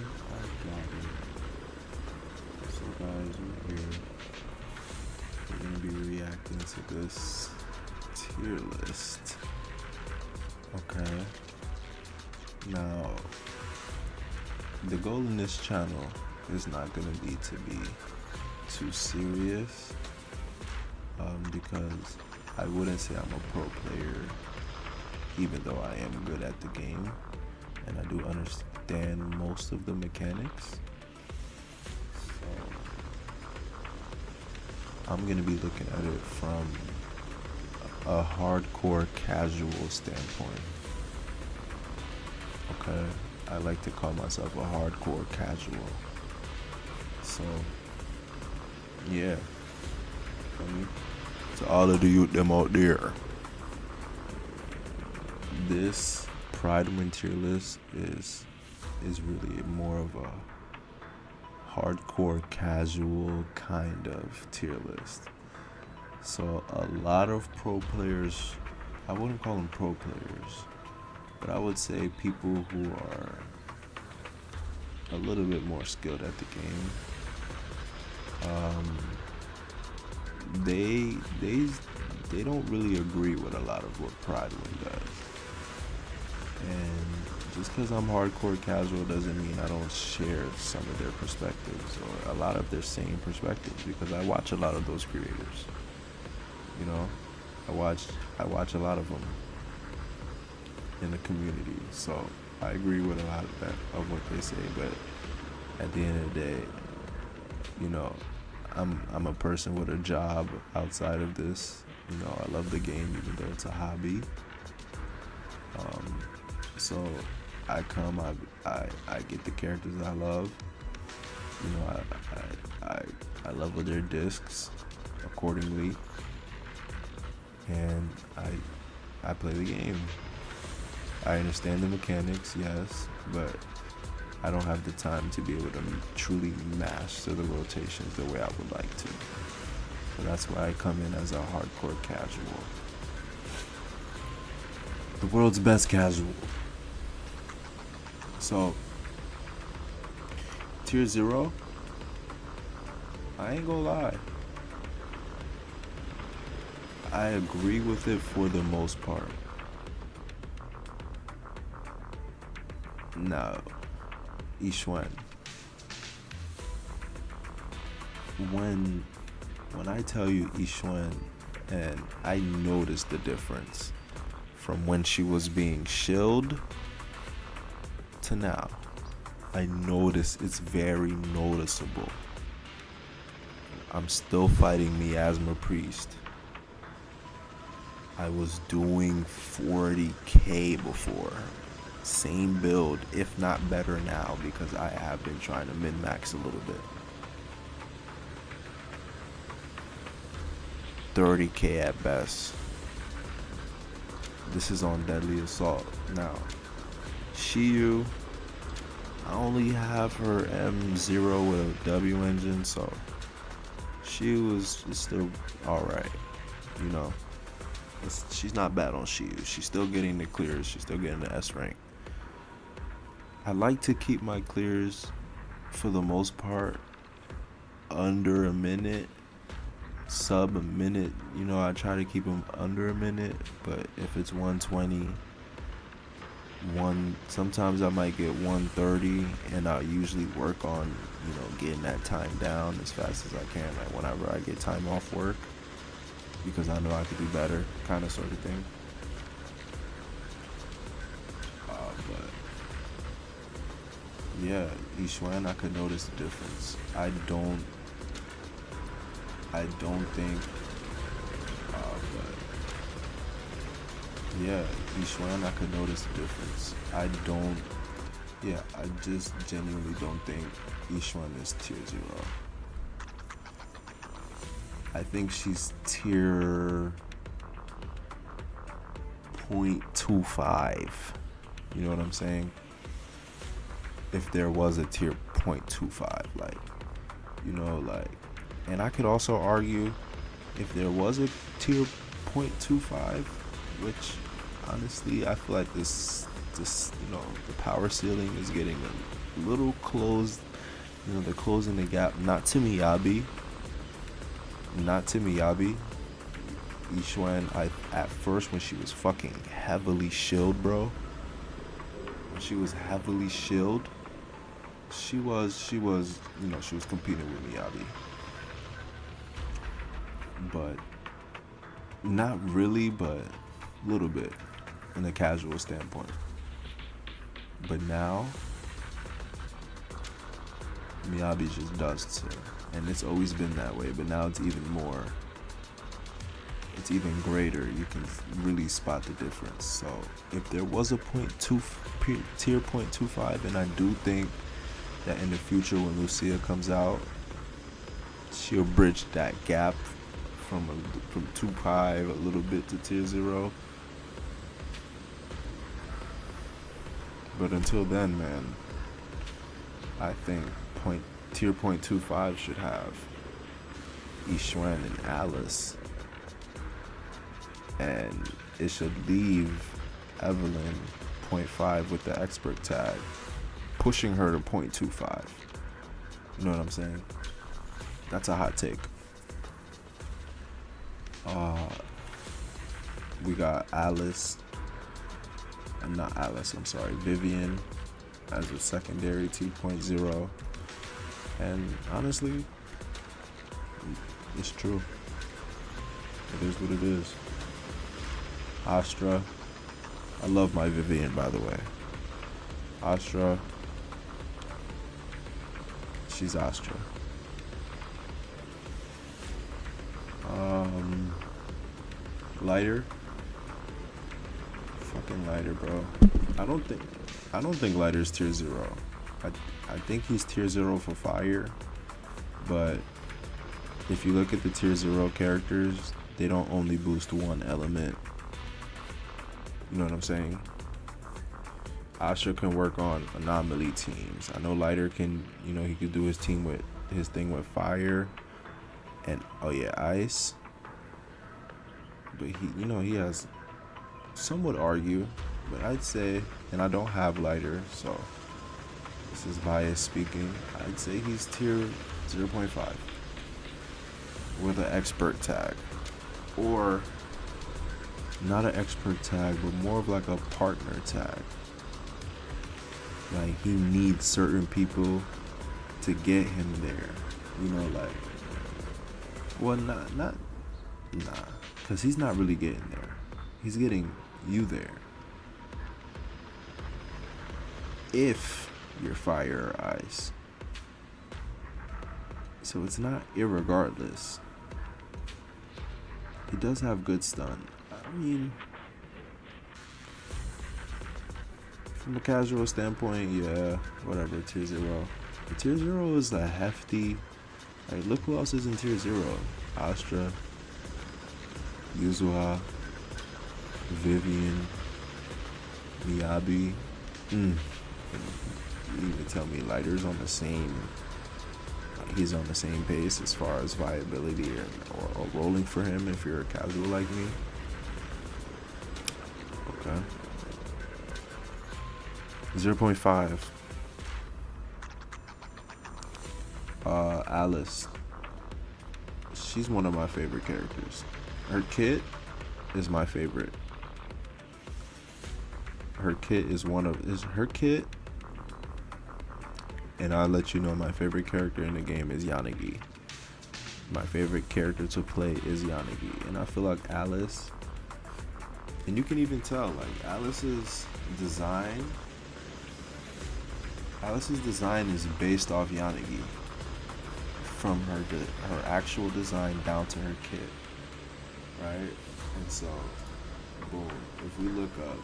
I got it. So guys, we're here. We're gonna be reacting to this tier list. Okay. Now, the goal in this channel is not gonna be to be too serious, because I wouldn't say I'm a pro player, even though I am good at the game and I do understand most of the mechanics. So I'm gonna be looking at it from a hardcore casual standpoint. Okay, I like to call myself a hardcore casual. So yeah, to all of the youth them out there, this prydwen tier list is really more of a hardcore casual kind of tier list. So a lot of pro players, I wouldn't call them pro players, but I would say people who are a little bit more skilled at the game, they don't really agree with a lot of what prydwen does. And just because I'm hardcore casual doesn't mean I don't share some of their perspectives or a lot of their same perspectives, because I watch a lot of those creators. You know, I watch a lot of them in the community, so I agree with a lot of that of what they say. But at the end of the day, you know, I'm a person with a job outside of this. You know, I love the game even though it's a hobby. So I come, I get the characters I love. You know, I level their discs accordingly, and I play the game. I understand the mechanics, yes, but I don't have the time to be able to truly master the rotations the way I would like to. So that's why I come in as a hardcore casual. The world's best casual. So, tier 0, I ain't gonna lie, I agree with it for the most part. Now, Ishwan, when I tell you Ishwan, and I noticed the difference from when she was being shilled to now, I notice it's very noticeable. I'm still fighting Miasma Priest. I was doing 40k before. Same build, if not better now, because I have been trying to min-max a little bit. 30k at best. This is on Deadly Assault. Now, Shiyu, I only have her M0 with a W engine, so Shiyu is still alright, you know. She's not bad on Shiyu. She's still getting the clears. She's still getting the S rank. I like to keep my clears, for the most part, under a minute, sub a minute. You know, I try to keep them under a minute, but if it's 120, sometimes I might get 130, and I usually work on, you know, getting that time down as fast as I can, like whenever I get time off work, because I know I could do better, kind of sort of thing. But yeah, Ishwan, I could notice the difference. I don't think, but yeah, Ishwan, I could notice the difference. I just genuinely don't think Ishwan is tier 0. I think she's tier 0.25. You know what I'm saying? If there was a tier 0.25, like, you know, like, and I could also argue if there was a tier 0.25, which honestly I feel like this, you know, the power ceiling is getting little closed. You know, they're closing the gap. Not to Miyabi. Not to Miyabi. Yixuan, at first when she was fucking heavily shielded, bro. When she was heavily shielded, she was, you know, she was competing with Miyabi. But not really, but a little bit in a casual standpoint. But now, Miyabi just dusts her. And it's always been that way, but now it's even more. It's even greater. You can really spot the difference. So if there was a tier 0.25, and I do think that in the future when Lucia comes out, she'll bridge that gap from 2.5 a little bit to tier 0. But until then, man, I think tier 0.25 should have Yixuan and Alice, and it should leave Evelyn 0.5 with the expert tag, pushing her to 0.25. You know what I'm saying? That's a hot take. We got Alice, and not Alice, I'm sorry, Vivian as a secondary 2.0. And honestly, it's true. It is what it is. Astra. I love my Vivian, by the way. Astra. She's Astra. Lighter. Fucking Lighter, bro. I don't think Lighter's tier 0. I think he's tier 0 for fire, but if you look at the tier 0 characters, they don't only boost one element. You know what I'm saying? Astra can work on anomaly teams. I know Lighter can, you know, he could do his thing with fire and ice. But he, you know, he has, some would argue, but I'd say, and I don't have Lighter, so this is bias speaking, I'd say he's tier 0.5 with an expert tag, or not an expert tag, but more of like a partner tag. Like he needs certain people to get him there, you know, like, well, nah, because he's not really getting there. He's getting you there. If you're fire or ice. So it's not irregardless. He does have good stun. I mean, from a casual standpoint, yeah, whatever, tier 0. But tier 0 is a hefty, like, look who else is in tier 0. Astra, Yuzuha, Vivian, Miyabi. You even tell me Lighter's on the same, he's on the same pace as far as viability or rolling for him if you're a casual like me. Okay. 0.5. Alice. She's one of my favorite characters. Her kit is my favorite. Her kit, and I'll let you know my favorite character in the game is Yanagi. My favorite character to play is Yanagi. And I feel like Alice, and you can even tell, like, Alice's design is based off Yanagi. From her actual design down to her kit. Right? And so, boom. If we look up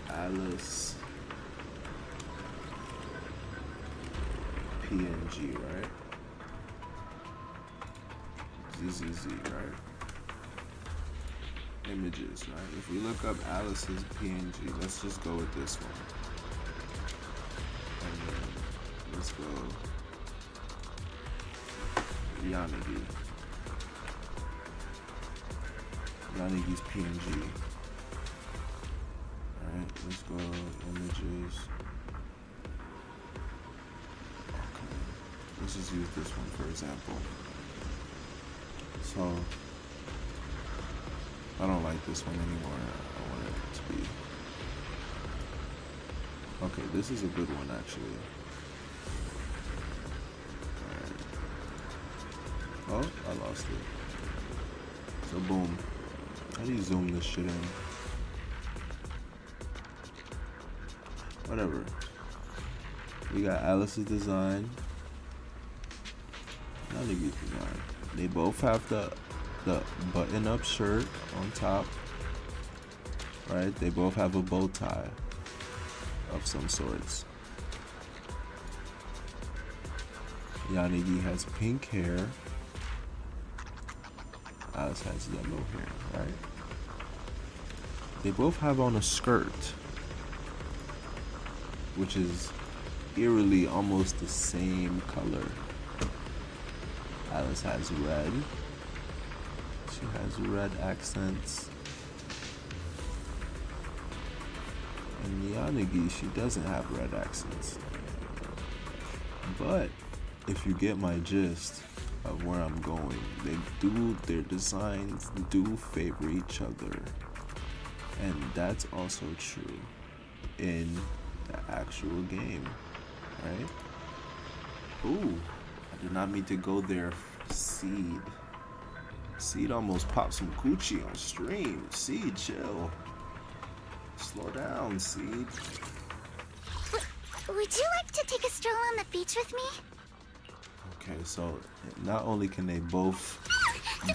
Alice PNG, right? ZZZ, right? Images, right? If we look up Alice's PNG, let's just go with this one. And then let's go Yanagi. Yanagi's PNG. Alright, let's go images. let's just use this one for example. So I don't like this one anymore. I want it to be. Okay, this is a good one actually. Alright. Oh, I lost it. So boom. How do you zoom this shit in? Whatever. We got Alice's design. Yanagi's design. They both have the button-up shirt on top. Right? They both have a bow tie of some sorts. Yanagi has pink hair. Alice has yellow hair, right? They both have on a skirt, which is eerily almost the same color. Alice has red. She has red accents. And Yanagi, she doesn't have red accents. But if you get my gist of where I'm going, their designs do favor each other. And that's also true in the actual game, right? Ooh, I did not mean to go there. Seed. Seed almost popped some coochie on stream. Seed, chill. Slow down, Seed. Would you like to take a stroll on the beach with me? Okay, so not only can they both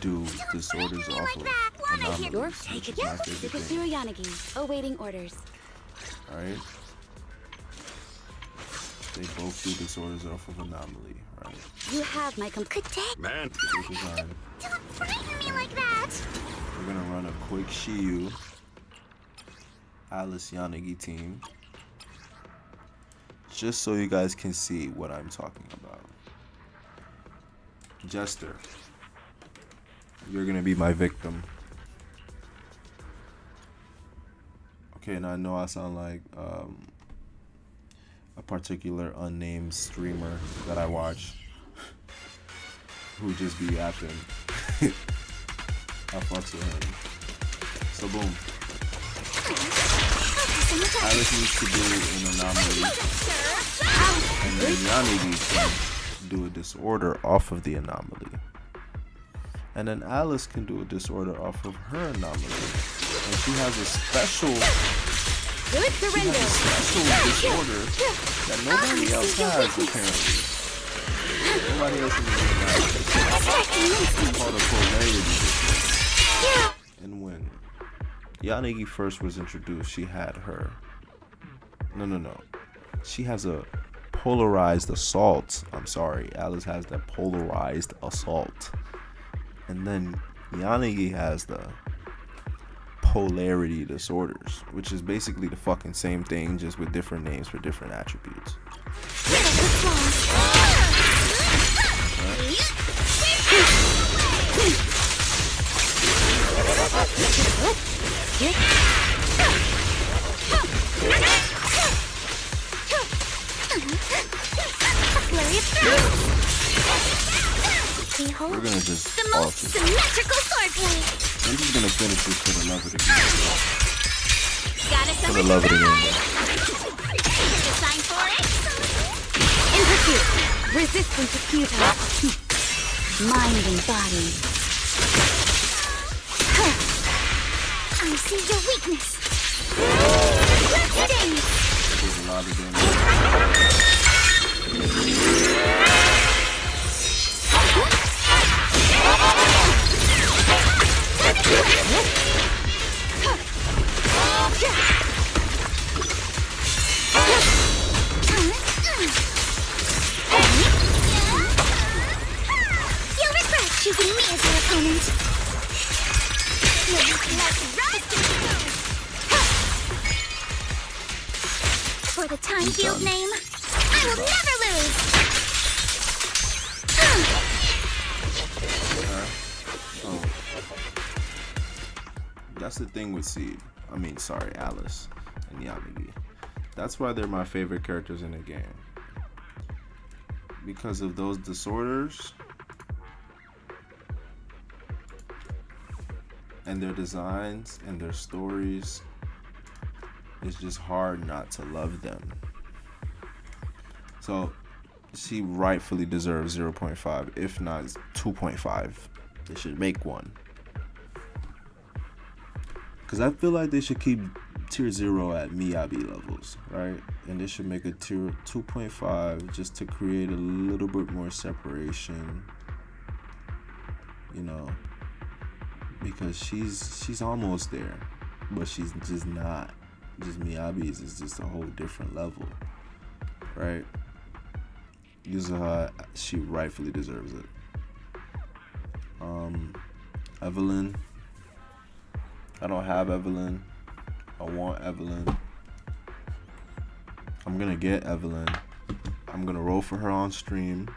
do disorders off of anomalies, Your take it. Superhero Yanagi, awaiting orders. alright? They both do disorders off of anomaly, right? You have my complete Man. Don't frighten me like that! We're gonna run a quick Shiyu Alice Yanagi team, just so you guys can see what I'm talking about. Jester, you're gonna be my victim. Okay, and I know I sound like a particular unnamed streamer that I watch who just be yapping. I fucks with him. So boom. Alice needs to do an anomaly, and then Yanagi can do a disorder off of the anomaly, and then Alice can do a disorder off of her anomaly, and she has a special disorder that nobody else has apparently. Nobody else in the game has. It's called a polarity disorder. And when Yanagi first was introduced, she had her. No. She has a polarized assault. I'm sorry. Alice has that polarized assault. And then Yanagi has the polarity disorders, which is basically the fucking same thing, just with different names for different attributes. We're gonna just the most symmetrical swordplay. I'm just gonna finish this for the love of the game. For the love of the game. Design for it. In pursuit. Resistance is futile. Mind and body. I see your weakness. There's a lot of damage. You'll regret choosing me as your opponent. For the time field name, I will never lose. Oh. That's the thing with Alice and Yanagi. That's why they're my favorite characters in the game. because of those disorders and their designs and their stories, it's just hard not to love them. So she rightfully deserves 0.5, if not 2.5. They should make one. Because I feel like they should keep tier 0 at Miyabi levels, right? And they should make a tier 2.5 just to create a little bit more separation, you know, because she's almost there, but she's just not. Just Miyabi's is just a whole different level, right? Yuzuha, she rightfully deserves it. Evelyn, I don't have Evelyn. I want Evelyn. I'm gonna get Evelyn. I'm gonna roll for her on stream.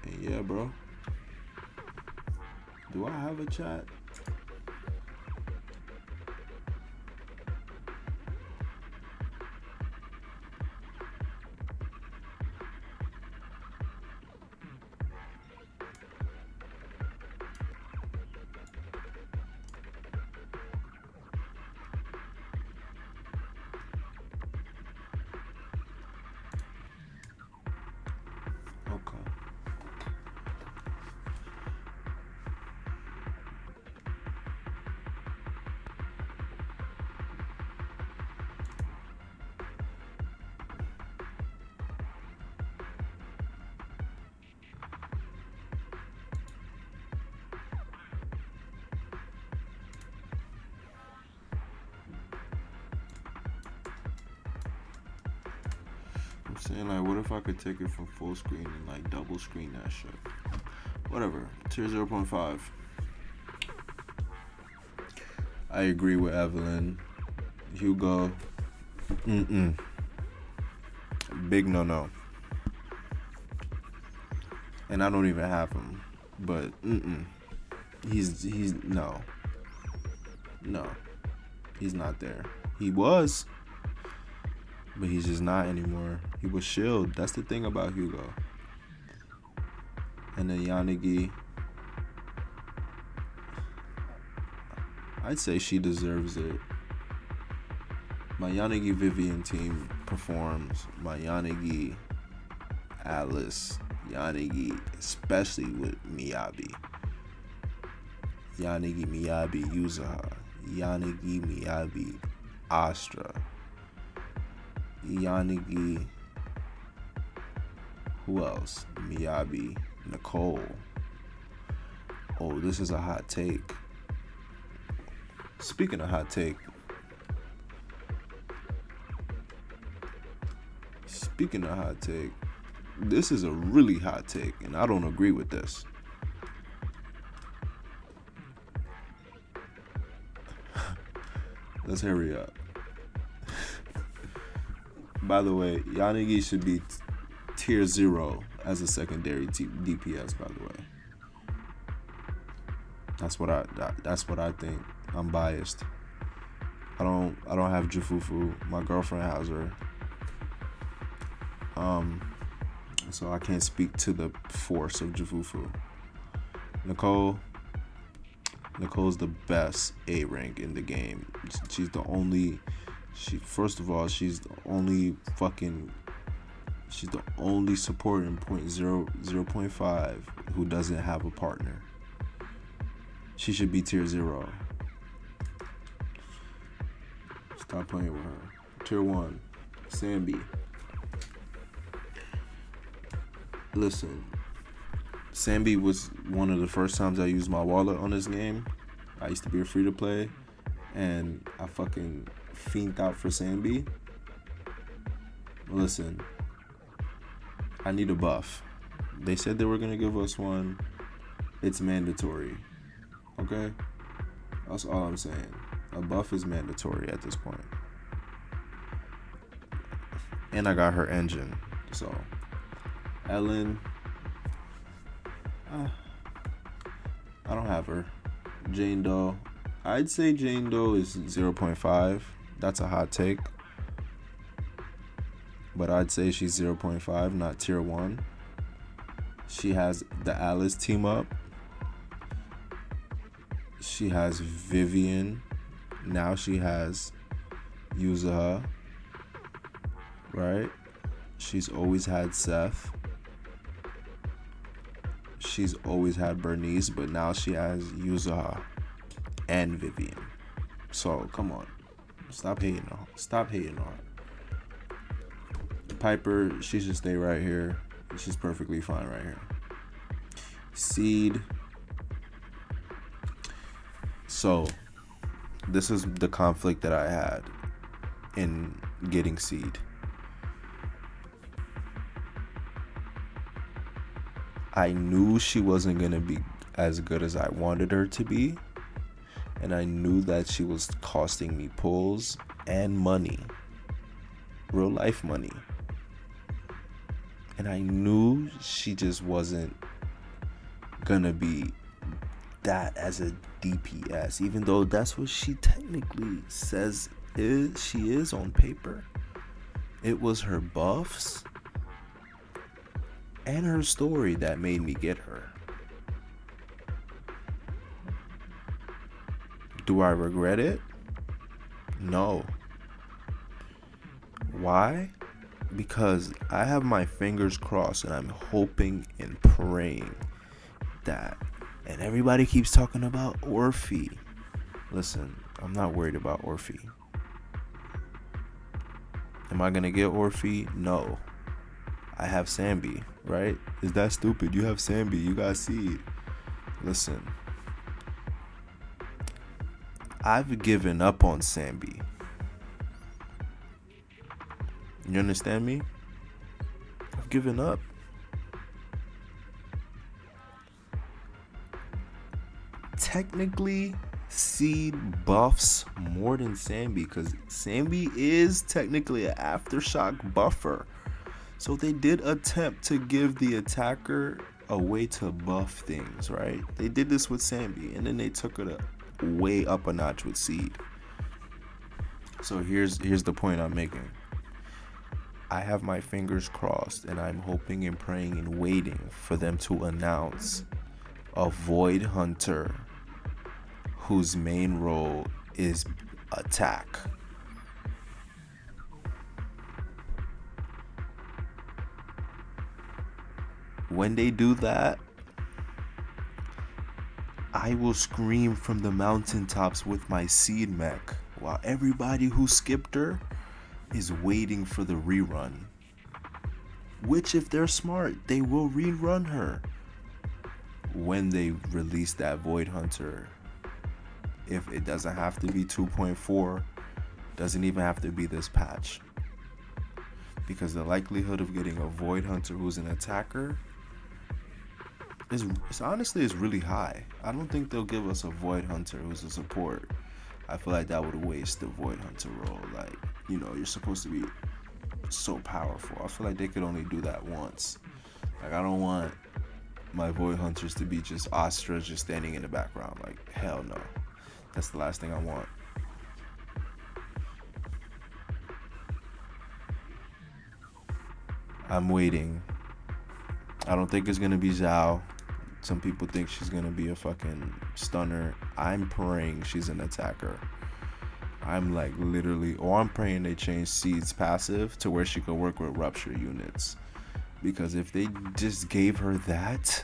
And yeah, bro. Do I have a chat? Saying like, what if I could take it from full screen and like double screen that shit? Whatever. Tier 0.5. I agree with Evelyn. Hugo. Big no. And I don't even have him. But He's no. He's not there. He was. But he's just not anymore. He was Shield. That's the thing about Hugo. And then Yanagi. I'd say she deserves it. My Yanagi Vivian team performs. My Yanagi Alice. Yanagi, especially with Miyabi. Yanagi Miyabi Yuzuha. Yanagi Miyabi Astra. Yanagi, who else? Miyabi, Nicole. Oh, this is a hot take. Speaking of hot take, this is a really hot take, and I don't agree with this. Let's hurry up. By the way, Yanagi should be tier 0 as a secondary DPS. By the way, that's what I think. I'm biased. I don't have Jufufu. My girlfriend has her. So I can't speak to the force of Jufufu. Nicole's the best A rank in the game. She's the only. First of all, she's the only support in 0.5 who doesn't have a partner. She should be tier 0. Stop playing with her. Tier 1, Sambi. Listen, Sambi was one of the first times I used my wallet on this game. I used to be a free to play, and I fucking fiend out for Sambi. Listen, I need a buff. They said they were gonna give us one. It's mandatory. Okay? That's all I'm saying. A buff is mandatory at this point. And I got her engine. So, Ellen, I don't have her. Jane Doe. I'd say Jane Doe is 0.5. That's a hot take. but I'd say she's 0.5, not tier 1. She has the Alice team up. She has Vivian. Now she has Yuzuha, right? She's always had Seth. She's always had Bernice, but now she has Yuzuha and Vivian. So come on, stop hating on her. Stop hating on her. Piper, she should stay right here. She's perfectly fine right here. Seed. So this is the conflict that I had in getting Seed. I knew she wasn't going to be as good as I wanted her to be. And I knew that she was costing me pulls and money. Real life money. And I knew she just wasn't going to be that as a DPS. Even though that's what she technically says she is on paper. It was her buffs and her story that made me get her. Do I regret it? No. Why? Because I have my fingers crossed and I'm hoping and praying that. And everybody keeps talking about Orphe. Listen, I'm not worried about Orphe. Am I gonna get Orphe? No. I have Sambi, right? Is that stupid? You have Sambi, you got Seed. Listen. I've given up on Sambi. You understand me? I've given up. Technically, Seed buffs more than Sambi because Sambi is technically an aftershock buffer. So they did attempt to give the attacker a way to buff things, right? They did this with Sambi and then they took it way up a notch with Seed. So here's the point I'm making. I have my fingers crossed and I'm hoping and praying and waiting for them to announce a Void Hunter whose main role is attack. When they do that, I will scream from the mountaintops with my Seed mech while everybody who skipped her is waiting for the rerun. Which, if they're smart, they will rerun her when they release that Void Hunter. If it doesn't have to be 2.4, doesn't even have to be this patch. Because the likelihood of getting a Void Hunter who's an attacker is honestly really high. I don't think they'll give us a Void Hunter who's a support. I feel like that would waste the Void Hunter role. Like, you know, you're supposed to be so powerful. I feel like they could only do that once. Like, I don't want my Void Hunters to be just Astra just standing in the background. Like, hell no. That's the last thing I want. I'm waiting. I don't think it's gonna be Zhao. Some people think she's gonna be a fucking stunner. I'm praying she's an attacker. I'm like literally, or I'm praying they change Seed's passive to where she could work with rupture units. Because if they just gave her that,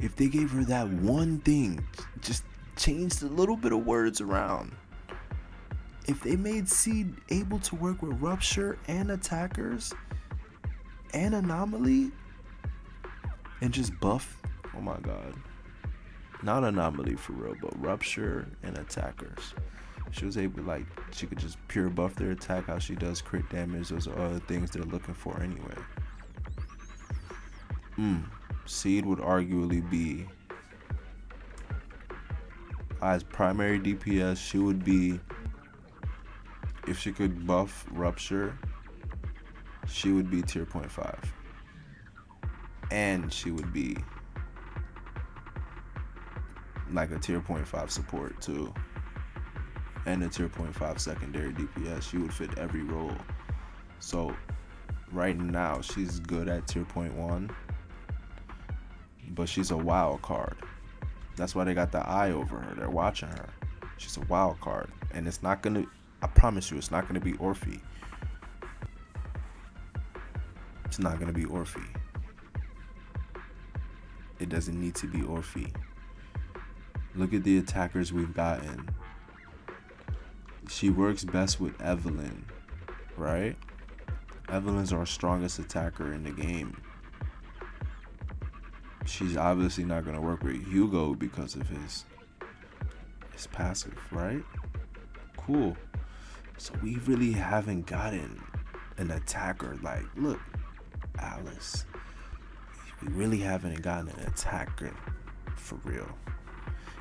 if they gave her that one thing, just changed a little bit of words around. If they made Seed able to work with rupture and attackers and anomaly and just buff, oh my god, not anomaly for real, but rupture and attackers. She was able, like, she could just pure buff their attack, how she does crit damage. Those are other things they're looking for anyway. Seed would arguably be, as primary DPS, she would be, if she could buff rupture, she would be tier 0.5. And she would be like a tier 0.5 support too. And a tier 0.5 secondary DPS. She would fit every role. So right now she's good at tier point 1, but she's a wild card. That's why they got the eye over her. They're watching her. She's a wild card, and it's not gonna, I promise you, it's not gonna be Orphe. It's not gonna be Orphe. It doesn't need to be Orphe. Look at the attackers we've gotten. She works best with Evelyn, right? Evelyn's our strongest attacker in the game. She's obviously not gonna work with Hugo because of his passive, right? Cool. So we really haven't gotten an attacker. Like, look, Alice. We really haven't gotten an attacker for real.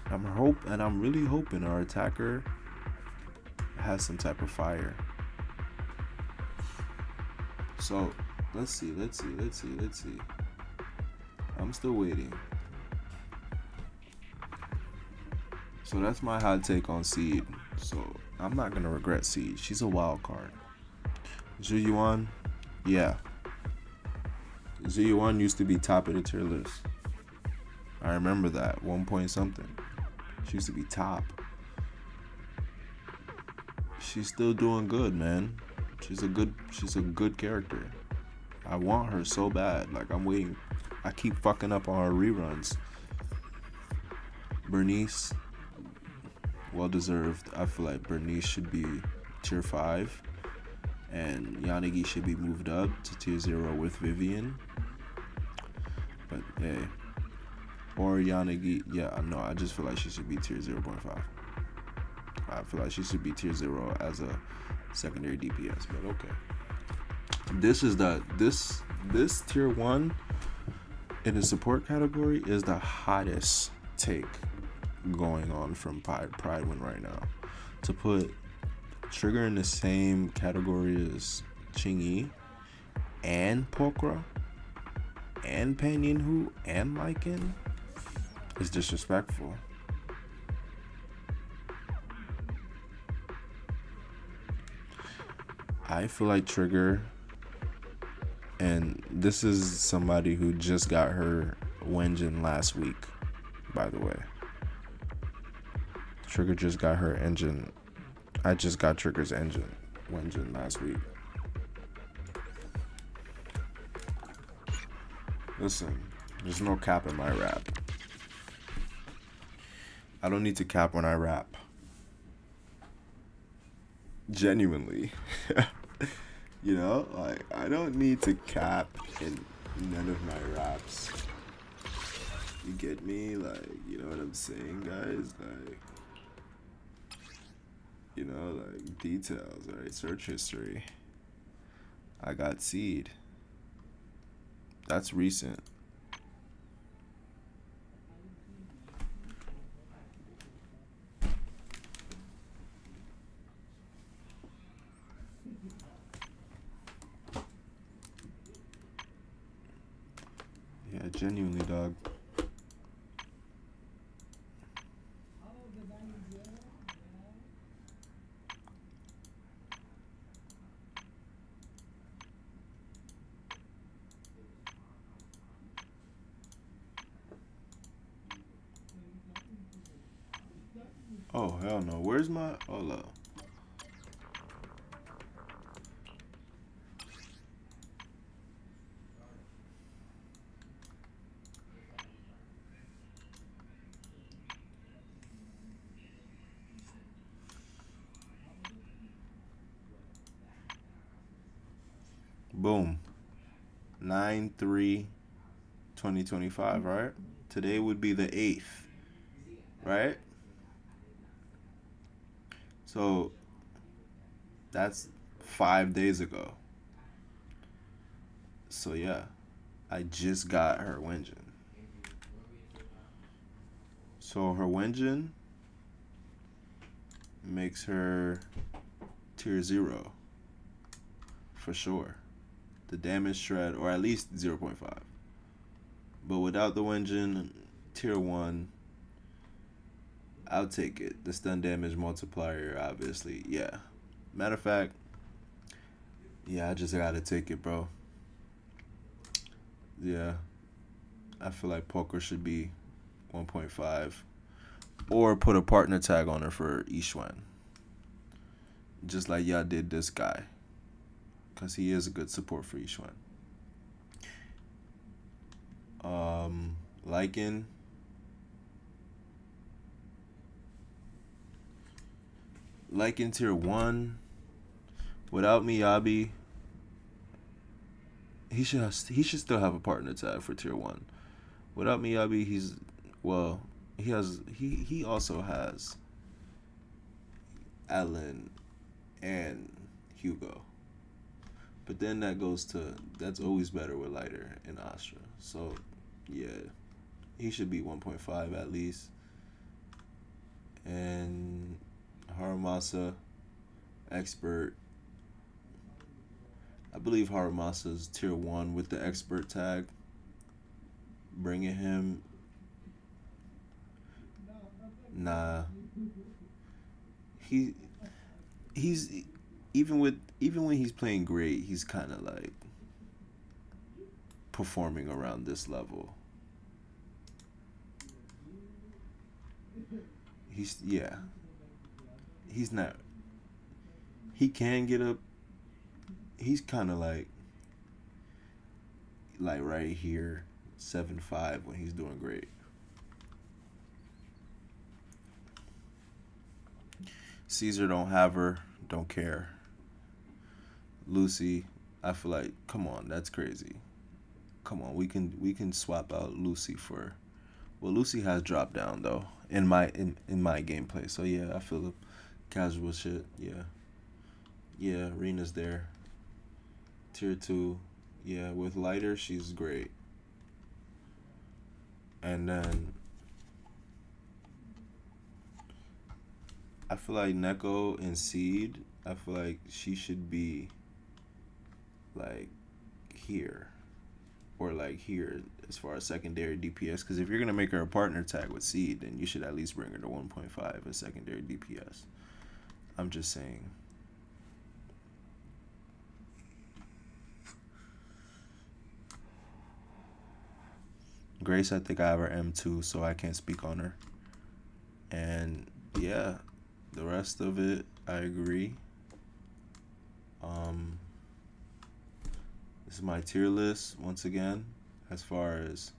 I'm really hoping our attacker has some type of fire. So let's see. I'm still waiting. So that's my hot take on Seed. So I'm not gonna regret Seed. She's a wild card. Zhu Yuan, yeah. Zhu Yuan used to be top of the tier list. I remember that, 1 point something. She used to be top. She's still doing good, man. She's a good character. I want her so bad. Like, I'm waiting. I keep fucking up on her reruns. Bernice, well deserved. I feel like Bernice should be tier 5, and Yanagi should be moved up to tier 0 with Vivian. But hey, or Yanagi, yeah, no, I just feel like she should be tier 0.5. I feel like she should be tier 0 as a secondary DPS, but okay. This tier 1 in the support category is the hottest take going on from prydwen right now. To put Trigger in the same category as Ching-Yi and Pokra and Panyin-Hu and Lycan is disrespectful. I feel like Trigger, and this is somebody who just got her Wenjin last week, by the way. Trigger just got her engine. I just got Trigger's engine Wenjin last week. Listen, there's no cap in my rap. I don't need to cap when I rap. Genuinely. You know, like, I don't need to cap in none of my raps. You get me? Like, you know what I'm saying, guys? Like, you know, like, details, right? Search history. I got Seed. That's recent. Yeah, genuinely, dog. Oh, hell no. Where's my... Hold up. Boom. 9/3/2025, right? Today would be the 8th, right? So that's 5 days ago. So yeah, I just got her Wenjin. So her Wenjin makes her tier 0 for sure. The damage shred, or at least 0.5. But without the Wenjin, tier 1, I'll take it. The stun damage multiplier, obviously, yeah. Matter of fact, yeah, I just gotta take it, bro. Yeah, I feel like poker should be 1.5, or put a partner tag on her for Ishwan, just like y'all did this guy, because he is a good support for Ishwan. Lycan. Lycan tier 1. Without Miyabi, he should still have a partner tag for tier 1. Without Miyabi, he also has Allen and Hugo. But then that's always better with Lighter and Astra. So yeah, he should be 1.5 at least. And Haramasa, expert. I believe Haramasa's tier 1 with the expert tag. Bringing him, nah. He's even when he's playing great, he's kind of like performing around this level. He's not. He can get up. He's kind of like right here, 7.5 when he's doing great. Caesar don't have her, don't care. Lucy, I feel like, come on, that's crazy. Come on, we can swap out Lucy for, well, Lucy has dropped down though in my gameplay. So yeah, I feel the casual shit. Yeah, Rena's there. Tier 2, yeah, with Lighter she's great. And then I feel like Neko and Seed, I feel like she should be like here, or like here as far as secondary DPS, because if you're gonna make her a partner tag with Seed, then you should at least bring her to 1.5 as secondary DPS. I'm just saying. Grace, I think I have her M2, so I can't speak on her. And yeah, the rest of it, I agree. This is my tier list once again. As far as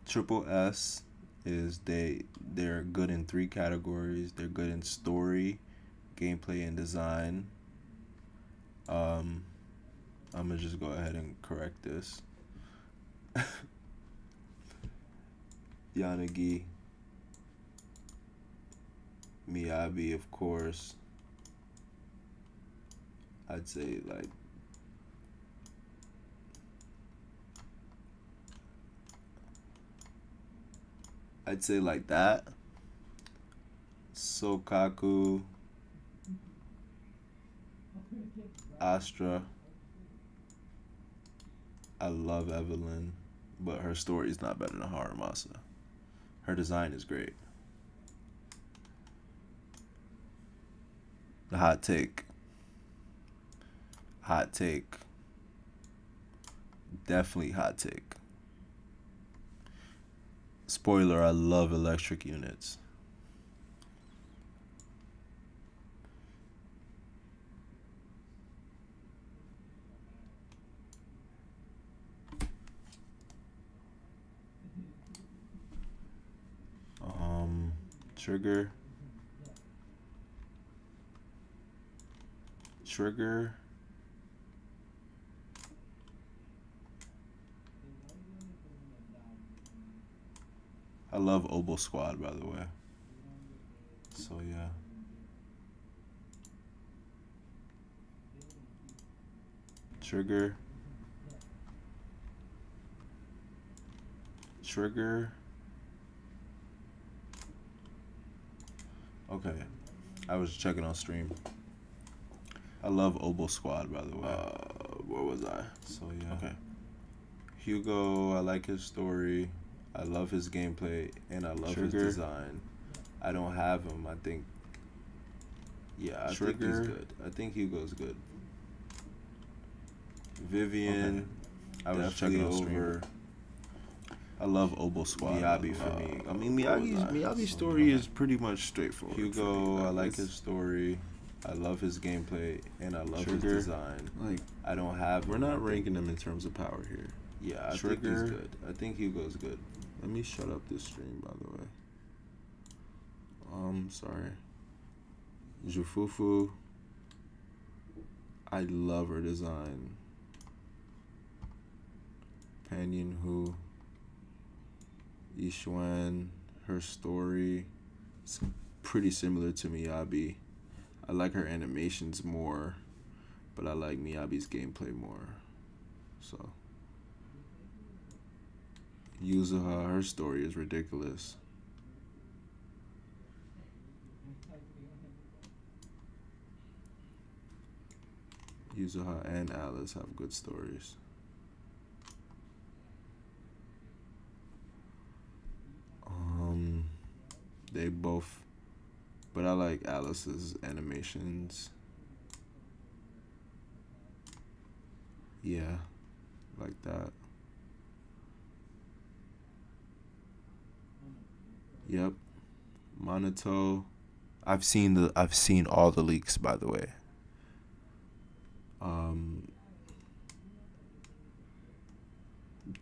Triple S is, they're good in 3 categories. They're good in story, gameplay, and design. I'm gonna just go ahead and correct this. Yanagi, Miyabi, of course. I'd say like that. Sokaku, Astra. I love Evelyn, but her story is not better than Haramasa. Her design is great. The hot take. Definitely hot take. Spoiler, I love electric units. Trigger. I love Oboe Squad, by the way. So yeah. Trigger. Okay. I was checking on stream. I love Oboe Squad, by the way. Where was I? So yeah. Okay. Hugo, I like his story. I love his gameplay, and I love his design. I don't have him. I think. Yeah, I think he's good. I think Hugo's good. Vivian, I was Definitely checking over. I love Obo Squad. Miyabi for me. I mean, Miyagi's story is pretty much straightforward. Hugo, I like his story. I love his gameplay, and I love his design. Like, I don't have. we're not ranking him in terms of power here. Yeah, I think he's good. I think Hugo's good. Let me shut up this stream, by the way. Sorry. Jufufu. I love her design. Panyin Hu. Yishuan. Her story is pretty similar to Miyabi. I like her animations more, but I like Miyabi's gameplay more. So. Yuzuha, her story is ridiculous. Yuzuha and Alice have good stories. They both, but I like Alice's animations. Yeah, like that. Yep. Monato. I've seen all the leaks, by the way.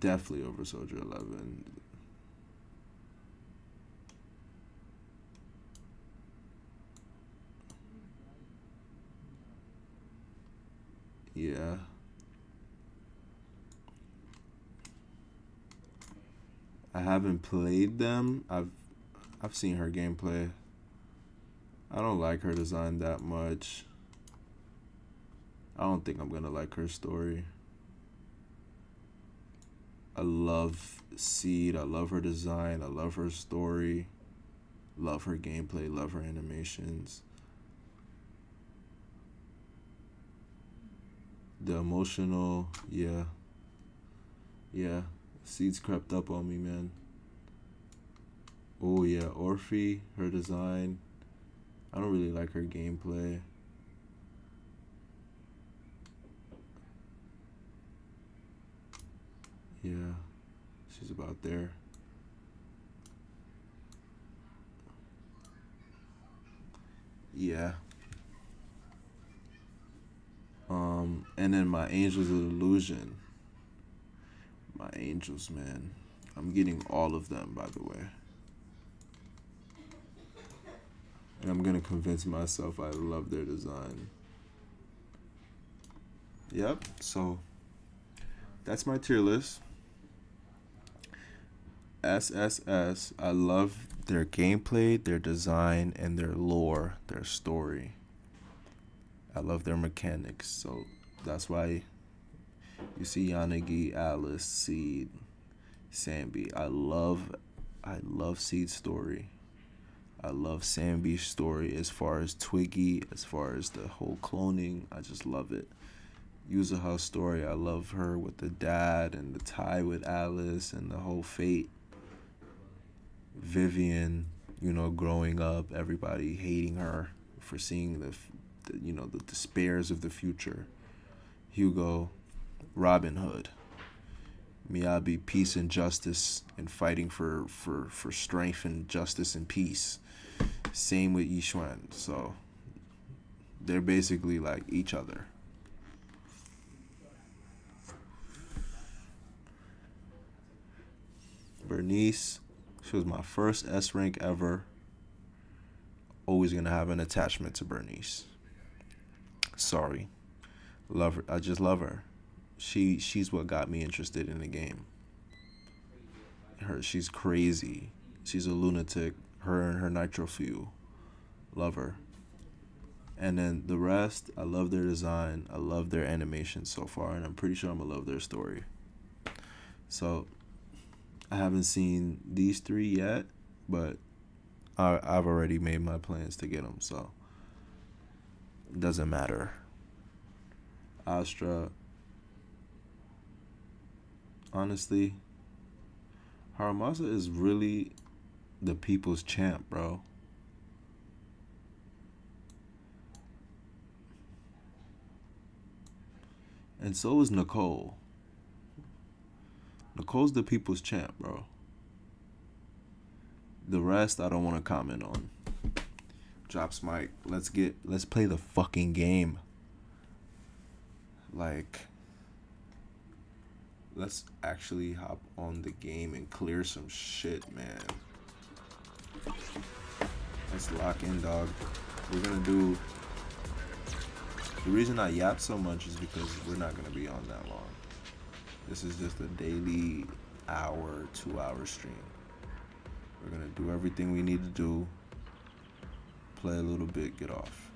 Definitely over Soldier 11. Yeah. I haven't played them. I've seen her gameplay. I don't like her design that much. I don't think I'm gonna like her story. I love Seed. I love her design. I love her story. Love her gameplay. Love her animations. The emotional, yeah. Seeds crept up on me, man. Oh yeah, Orphe, her design. I don't really like her gameplay. Yeah, she's about there. Yeah. And then my Angels of Illusion. My Angels, man. I'm getting all of them, by the way. And I'm gonna convince myself I love their design. Yep, so that's my tier list. SSS, I love their gameplay, their design, and their lore, their story. I love their mechanics, so that's why you see Yanagi, Alice, Seed, Sambi. I love Seed's story. I love Sambi's story as far as Twiggy, as far as the whole cloning. I just love it. Yuzuha's story, I love her with the dad and the tie with Alice and the whole fate. Vivian, growing up, everybody hating her for seeing the despairs of the future. Hugo, Robin Hood. Miyabi, peace and justice and fighting for strength and justice and peace. Same with Yishuan. So they're basically like each other. Bernice, she was my first S rank ever. Always gonna have an attachment to Bernice. Sorry. Love her. I just love her. She's what got me interested in the game. She's crazy. She's a lunatic. Her and her nitro fuel. Love her. And then the rest, I love their design. I love their animation so far, and I'm pretty sure I'm gonna love their story. So I haven't seen these three yet, but I've already made my plans to get them, so it doesn't matter. Astra, honestly, Haramasa is really the people's champ, bro. And so is Nicole. Nicole's the people's champ, bro. The rest I don't want to comment on. Drops mic. Let's play the fucking game. Like, let's actually hop on the game and clear some shit, man. Let's lock in, dog. We're gonna do. The reason I yap so much is because we're not gonna be on that long. This is just a daily hour, 2-hour stream. We're gonna do everything we need to do. Play a little bit, get off.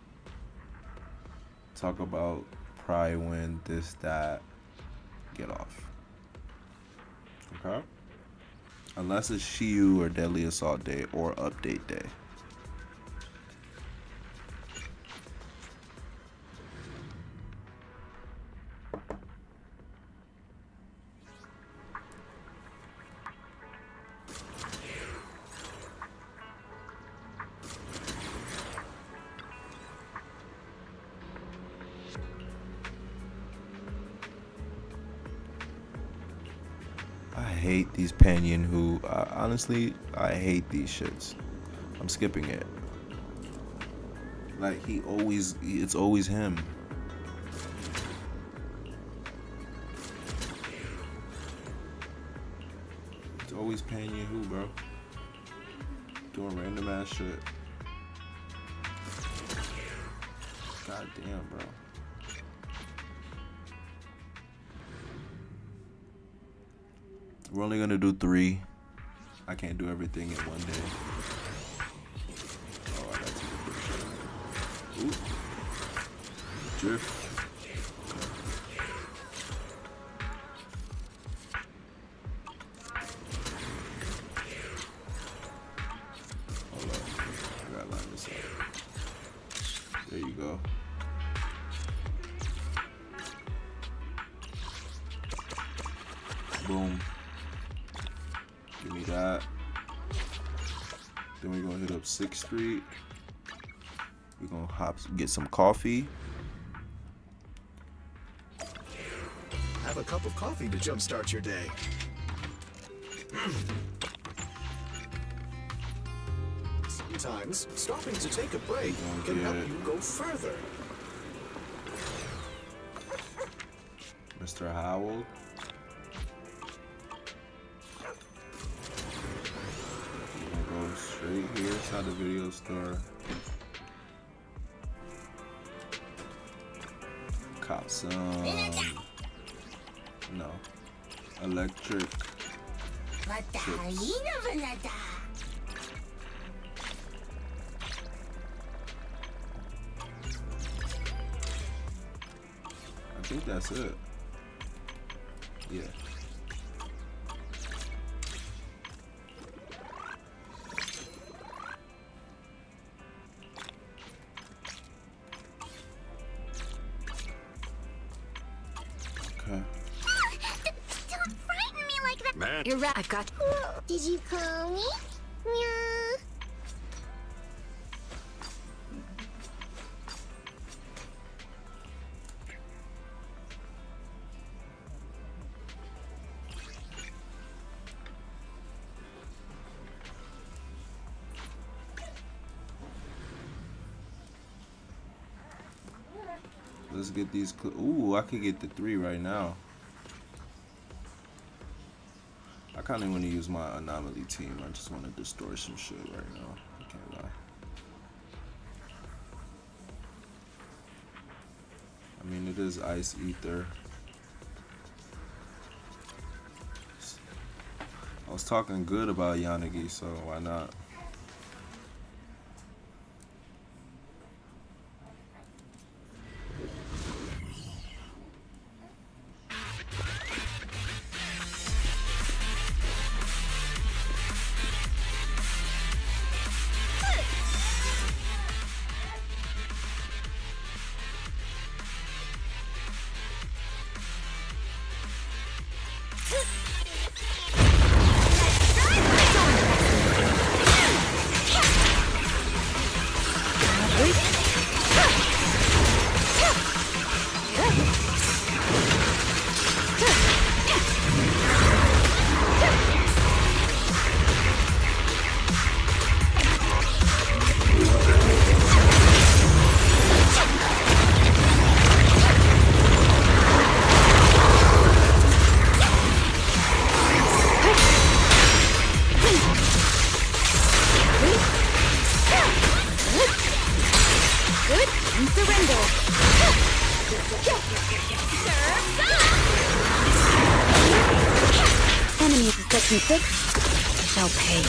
Talk about prydwen, this, that, get off. Okay? Unless it's Shiyu or Deadly Assault Day or Update Day. I hate these Panyan who, honestly, I hate these shits. I'm skipping it. Like, it's always him. It's always Panyan who, bro. Doing random ass shit. God damn, bro. We're only gonna do 3. I can't do everything in one day. Oh, I got to do this. Ooh. Drift. Hold up. I gotta line this up. There you go. Boom. Give me that. Then we're gonna hit up 6th Street. We're gonna get some coffee. Have a cup of coffee to jumpstart your day. Sometimes stopping to take a break can help you go further. Mr. Howell. Straight here inside the video store. Cop some. No. Electric. Chips. I think that's it. Yeah. Don't frighten me like that. Man. You're right. I've got. Did you call me? Meow. Let's get these. Ooh, I could get the 3 right now. I kind of want to use my anomaly team. I just want to destroy some shit right now. I can't lie. I mean, it is Ice Ether. I was talking good about Yanagi, so why not? sets me fix shall pay.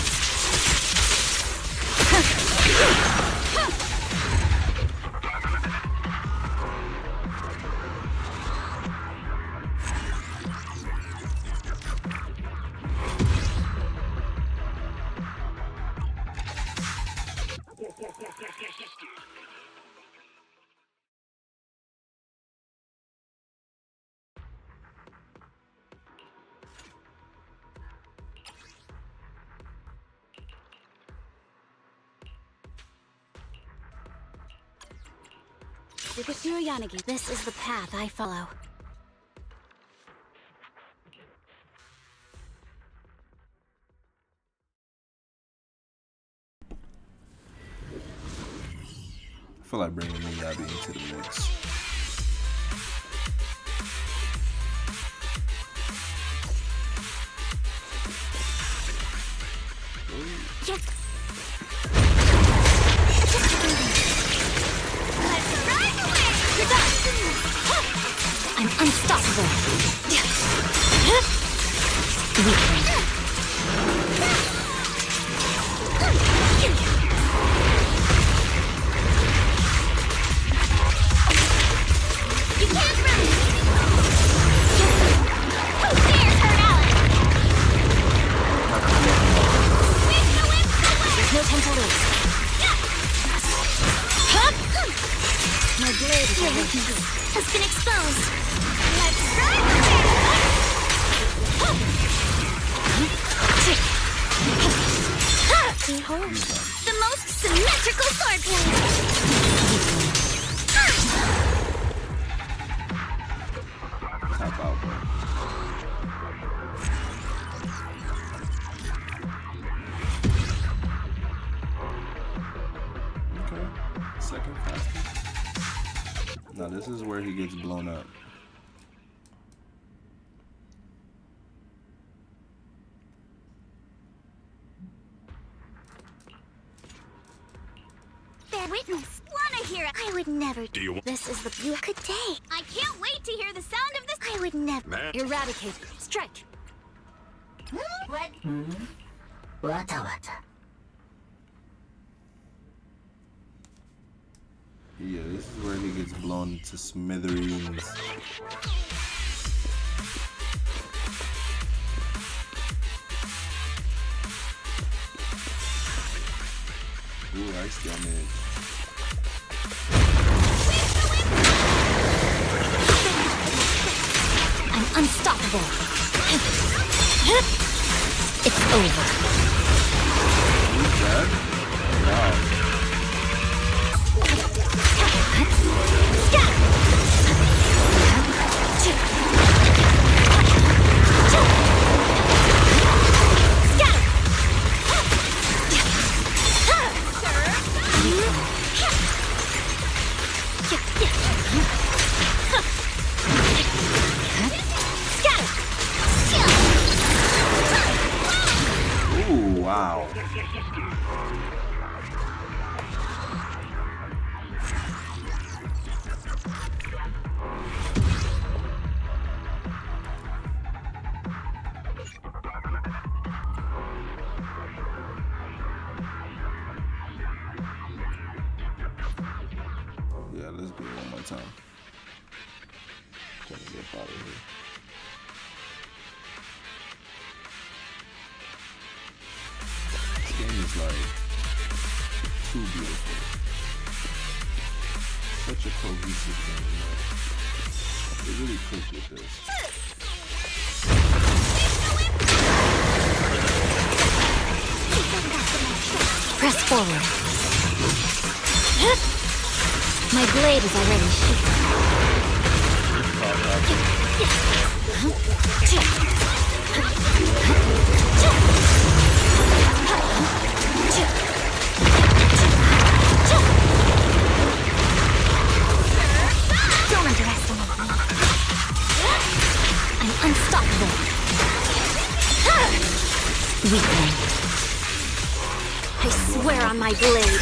Yanagi, this is the path I follow. I feel like bringing Miyabi into the mix. I'm unstoppable. You can't run. Who dares hurt Alex? There's no time to lose. My blade is Your already weakness has been exposed. Let's run with it! Behold, the most symmetrical swordplay. Tap out, bro. Okay. Second fastest. Now this is where he gets blown up. Bear witness. Wanna hear it? I would never. Do you want? This is the Good day. I can't wait to hear the sound of this. I would never. Man. eradicate. Strike. What? Yeah, this is where he gets blown to smithereens. Ooh, ice damage. I'm unstoppable. It's over. Who's that? Wow. Ooh, wow. Yeah, let's do it one more time. Trying to get out of here. This game is like too beautiful. Such a cohesive game, man. They really cooked with this. Press forward. My blade is already sheathed. Don't underestimate me. I'm unstoppable. Weakling. I swear on my blade.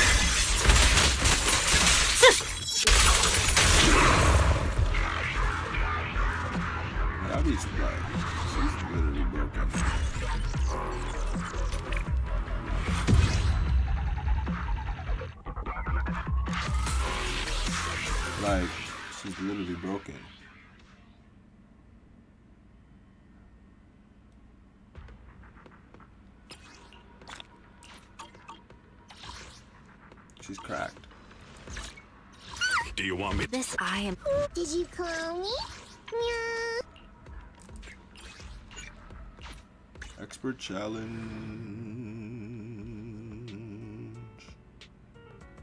Miyabi's like she's literally broken. Like, she's literally broken. She's cracked. Do you want me? This I am. Did you clone me? Meow. Expert challenge.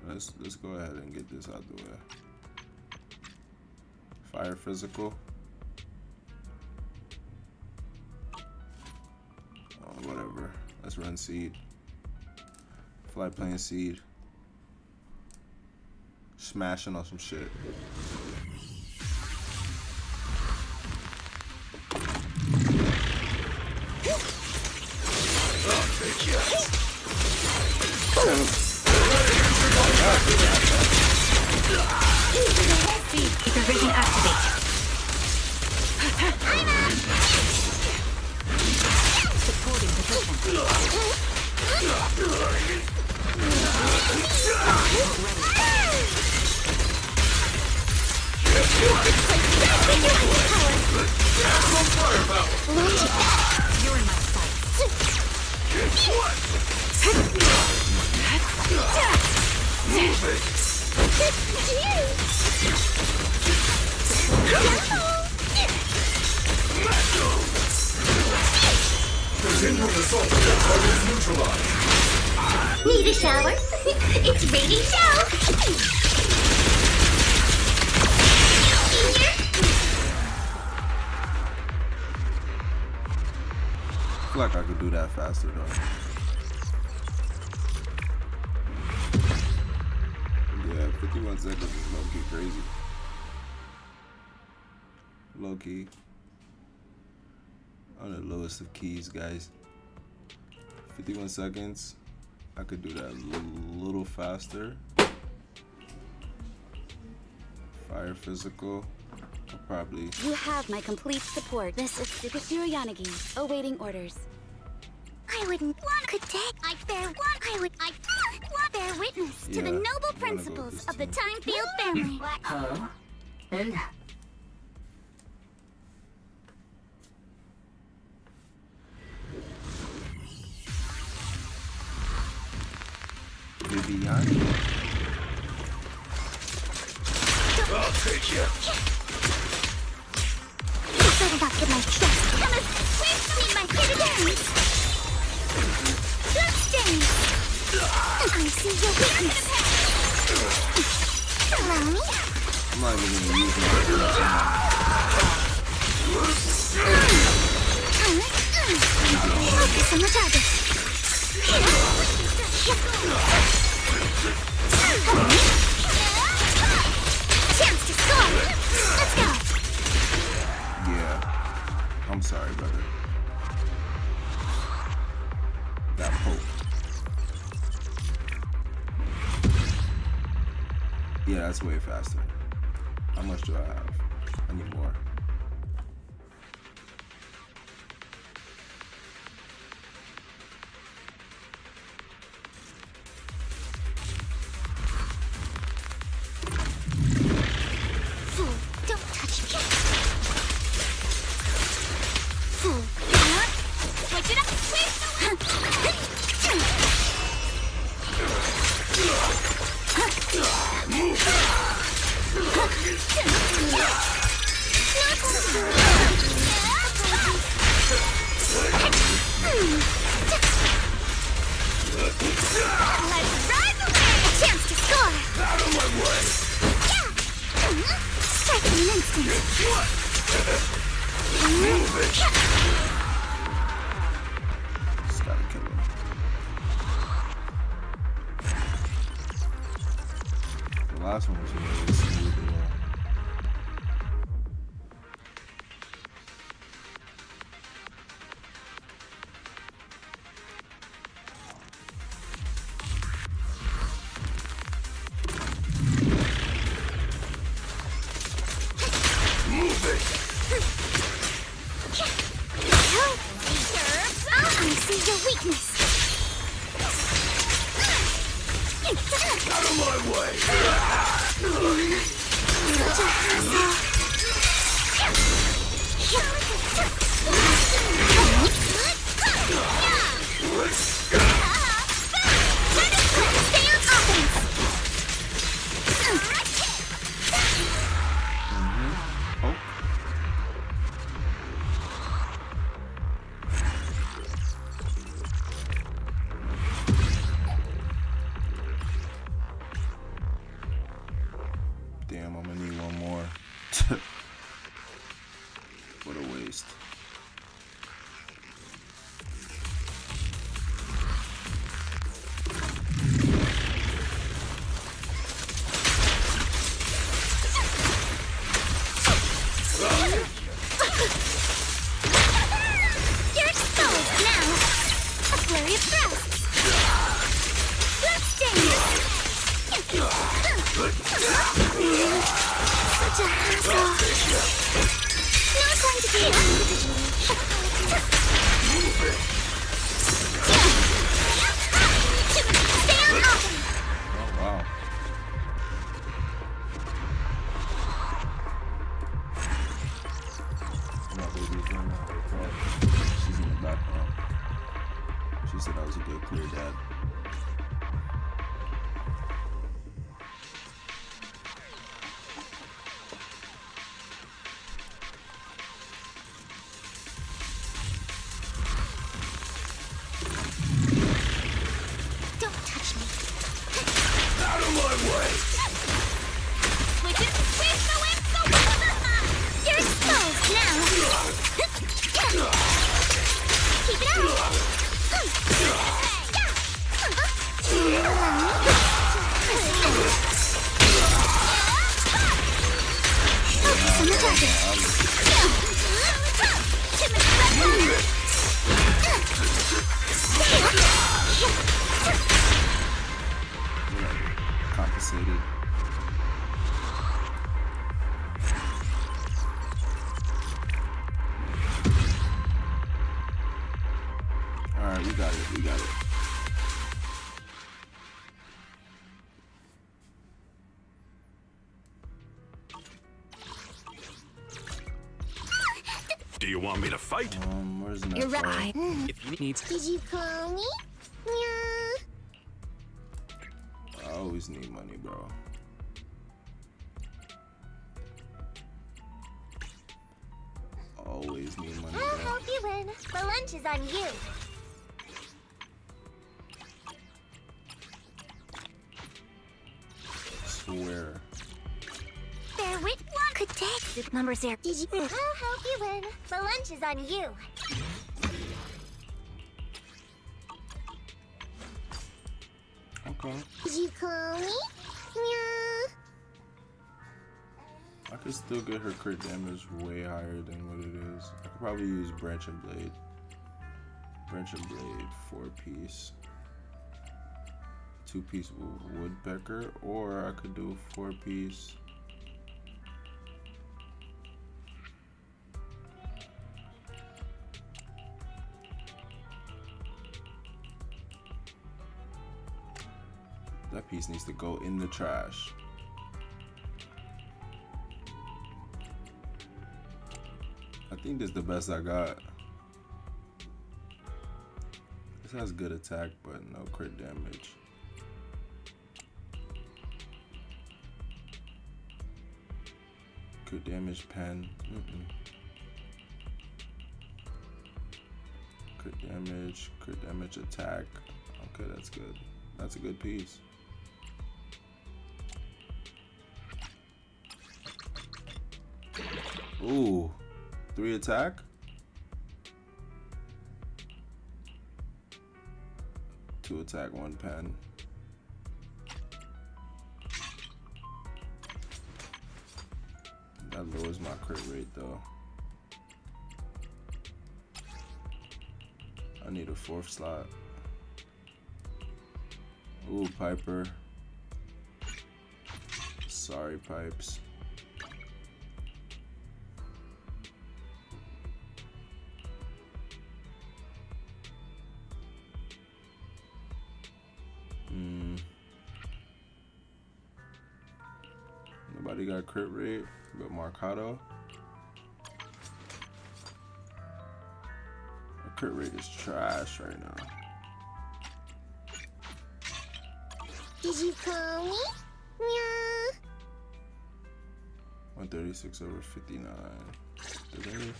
Let's go ahead and get this out the way. Fire physical. Oh, whatever. Let's run seed. Fly plane seed. Smashing on some shit. Supervision activate. Supporting position. You're in my Continuing assault against targets neutralized. Need a shower? It's ready to show. I feel like I could do that faster though. Yeah, 51 seconds is low-key crazy. Low-key. On the lowest of keys, guys. 51 seconds. I could do that a little faster. Fire physical. I'll probably... You have my complete support. This is Superhero Yanagi, awaiting orders. I wouldn't want to take. I bear witness to Yeah, the I noble wanna go with principles this of the too. Timefield family. Viviani. I'll take you. You better not get my chest. Come on, where's my hidden ends? Bloodstains. I see your weakness. Allow me. I'm not even gonna use my Focus on the target. Chance to score. Let's go. Yeah. I'm sorry, brother. Got poked. Yeah, that's way faster. How much do I have? I need more. Fool, don't touch me. Fool. Switch it up. Let's ride the wave. A chance to score. Out of my way. Strike in an instant. Just gotta kill him. The last one was really smooth. Move it. see your weakness. Out of my way! Such a hassle. Stay on offense. Oh. Damn, I'm gonna need one more. What a waste. You're exposed now. A flurry of thrusts. Bloodstains. Such a hassle. No time to be individually. Stay on offense. Oh, wow. My baby's doing that. She's in the background. She said I was a good, clear dad. Don't touch me. Out of my way! Switches. Where's the wind so You're exposed now. Keep it out. Focus on the target. Timid Compensated. Alright, we got it. We got it. Do you want me to fight? Where's the You're next right. one? If you need Did you call me? Yeah. I always need money, bro. Always need money, I'll bro. help you win. The lunch is on you. Swear. There with one. Could take. The numbers there. Did you? I'll help you win. The lunch is on you. Okay. Did you call me? Yeah. I could still get her crit damage way higher than what it is. I could probably use Branch and Blade. Branch and Blade, 4-piece. 2-piece Woodpecker, or I could do a 4-piece. That piece needs to go in the trash. I think this is the best I got. This has good attack, but no crit damage. Crit damage pen. Crit damage attack. Okay, that's good. That's a good piece. Ooh, 3 attack. 2 attack, 1 pen. That lowers my crit rate though. I need a 4th slot. Ooh, Piper. Sorry, Pipes. Everybody got crit rate, but Marcado. Our crit rate is trash right now. Did you call me? Meow. 136 over 59. Did they?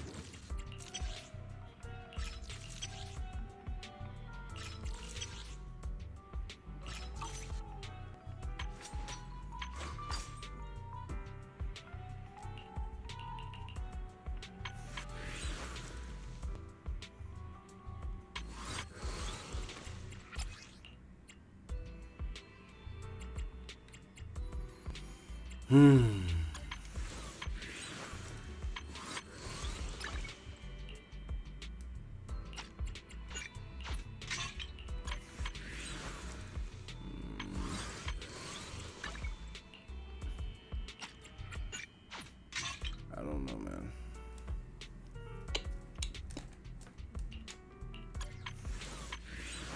I don't know, man.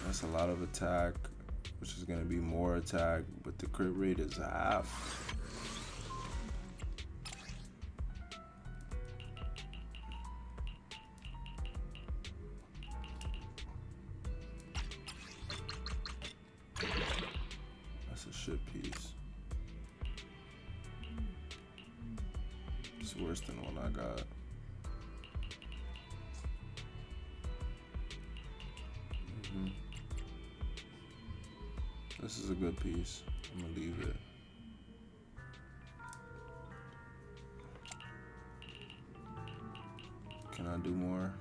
That's a lot of attack, which is going to be more attack, but the crit rate is half. That's a shit piece. It's worse than the one I got. This is a good piece. I'm gonna leave it. Can I do more?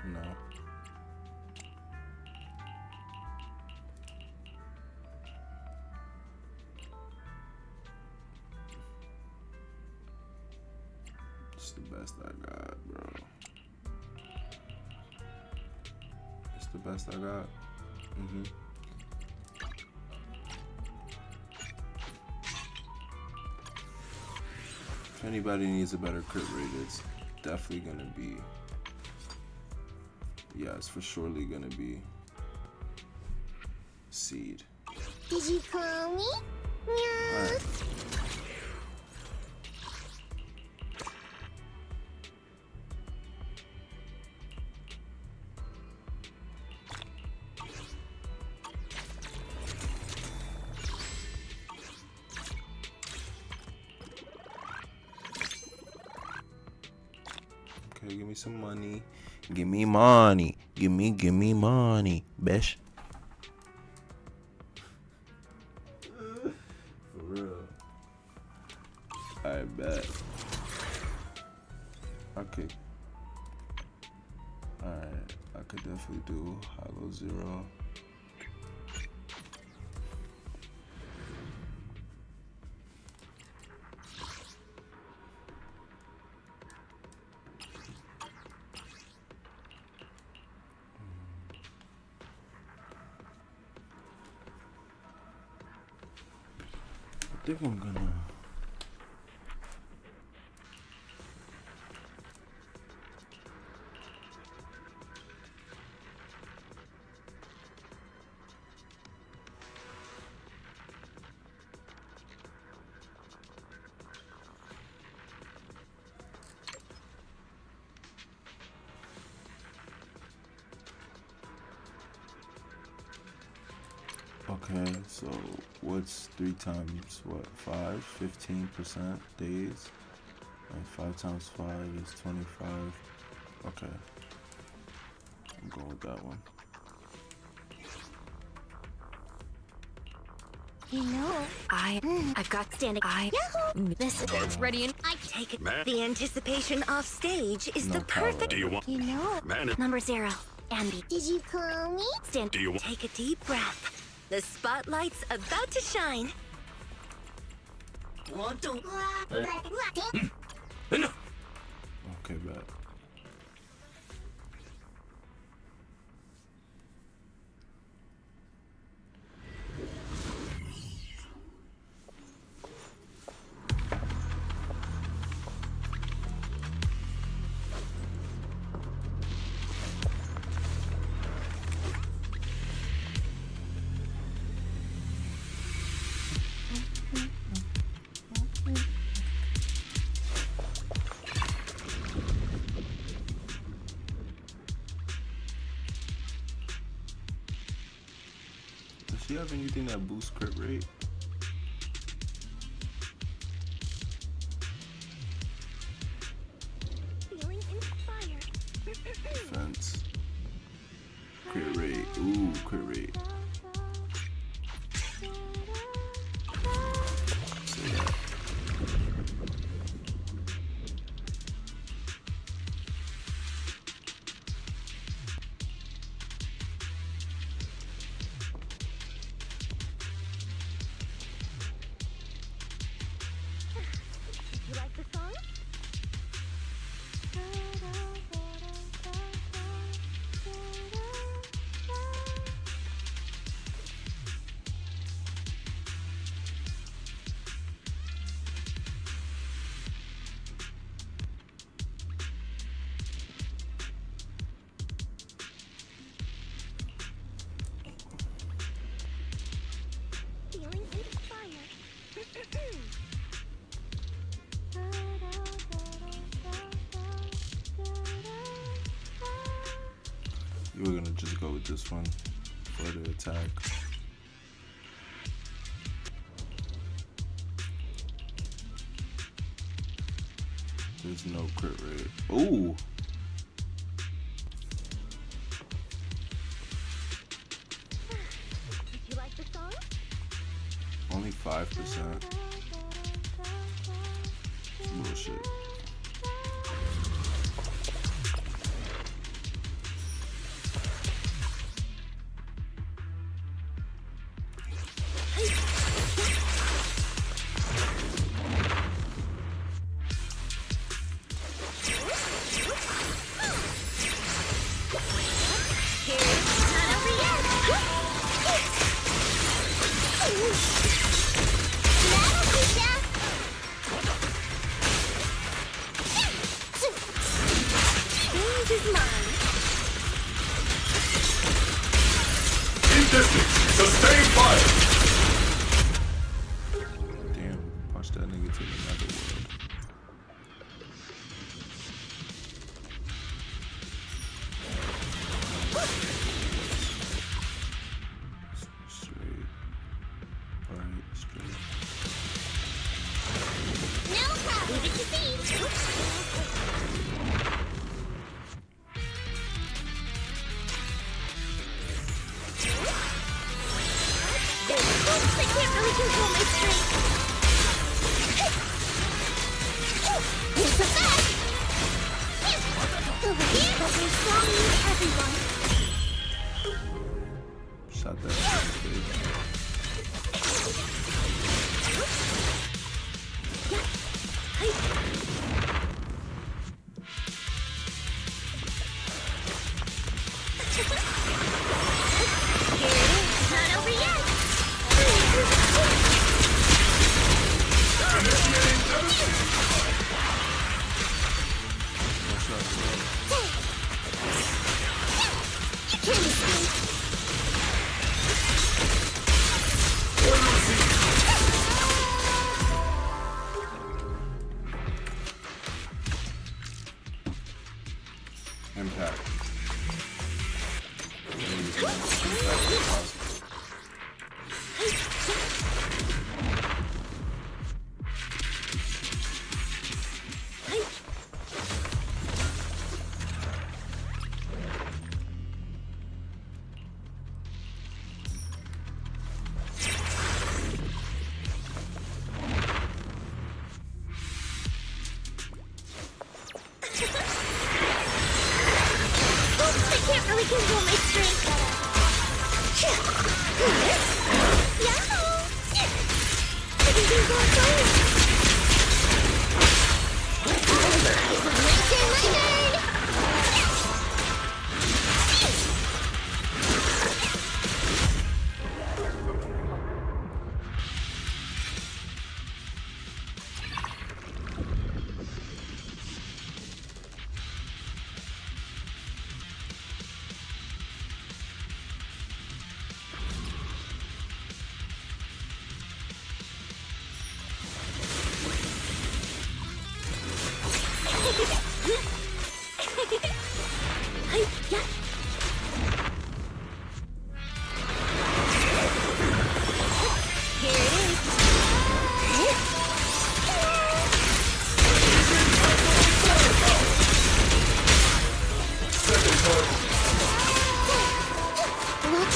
No. It's the best I got, bro. It's the best I got. If anybody needs a better crit rate, it's definitely gonna be. Yeah, it's for surely gonna be Seed. Did you call me? Meow. Alright. Okay, give me some money. Give me money. Give me money, bitch. For real. I bet. Okay. Alright, I could definitely do Hollow Zero. I think I'm gonna. Okay, so what's 3 times what? 5? 15% days? And 5 times 5 is 25. Okay. I'm going with that one. You know, I've got standing. This is ready and I take it. Man. The anticipation off stage is No the perfect. power. Do you want? You know, Man, number 0. Andy, Did you call me? stand. do you want? Take a deep breath. The spotlight's about to shine. Want to? No. Okay, bet. Does she have anything that boosts crit rate? Feeling inspired. Defense. Crit rate. Ooh, crit rate. Say that. You like the song? Feeling inspired. You were gonna just go with this one for the attack. There's no crit rate. Ooh! Did you like the song? Only 5%. Bullshit. In distance. Sustain fire. Damn, punch that nigga to the nether world. Straight. Right, straight. No problem. Leave it to see. I can't really control my strength. It's a fact. Over here, but we're strong with everyone. Shot that shit in the face. Not over yet. No shot, bro. You can't escape. Impact. Impact is possible. I can't really control my strength. Yahoo! Everything's going fine. My turn! Watch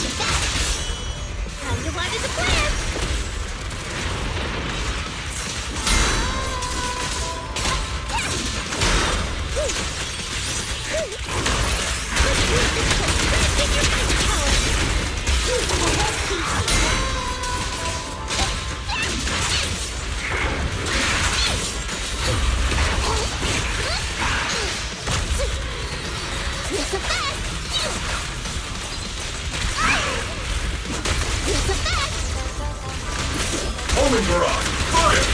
your back. How you wanted to plan. Homing barrage! Fire!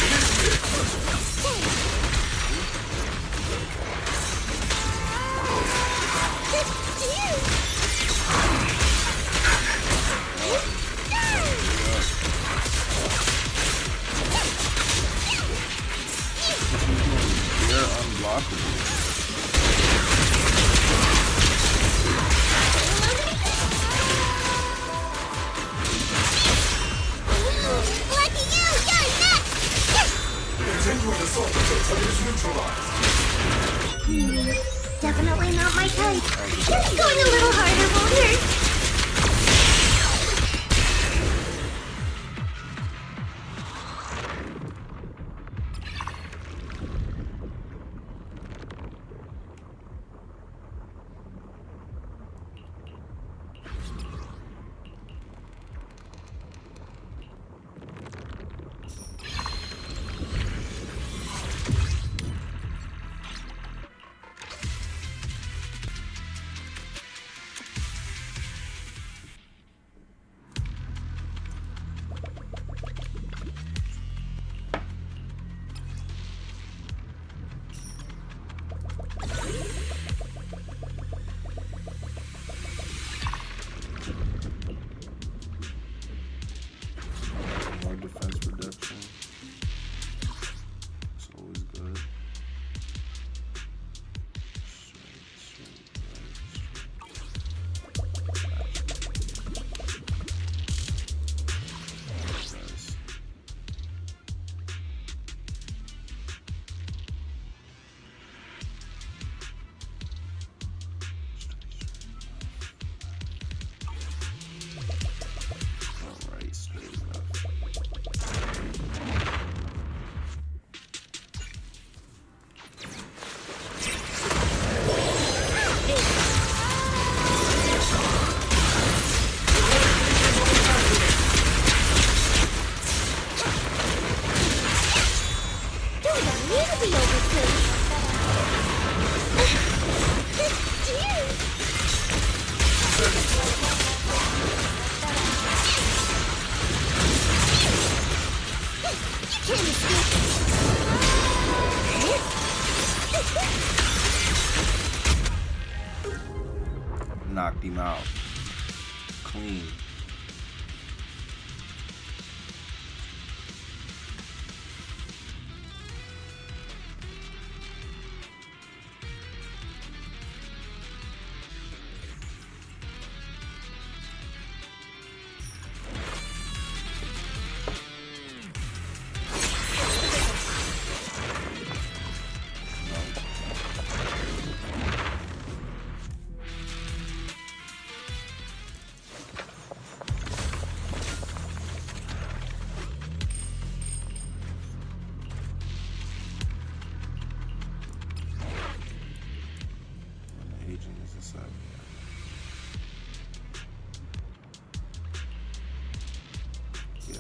Initiate! They're unblockable. Lucky you! You're next! Continuing assault until target is neutralized. Definitely not my type. Going a little harder won't hurt. More defense reduction. It's always good. Nice. Alright, straight enough. Don't want me to be overkilled. You can't Knocked him out. Clean. Agent is inside. Yeah.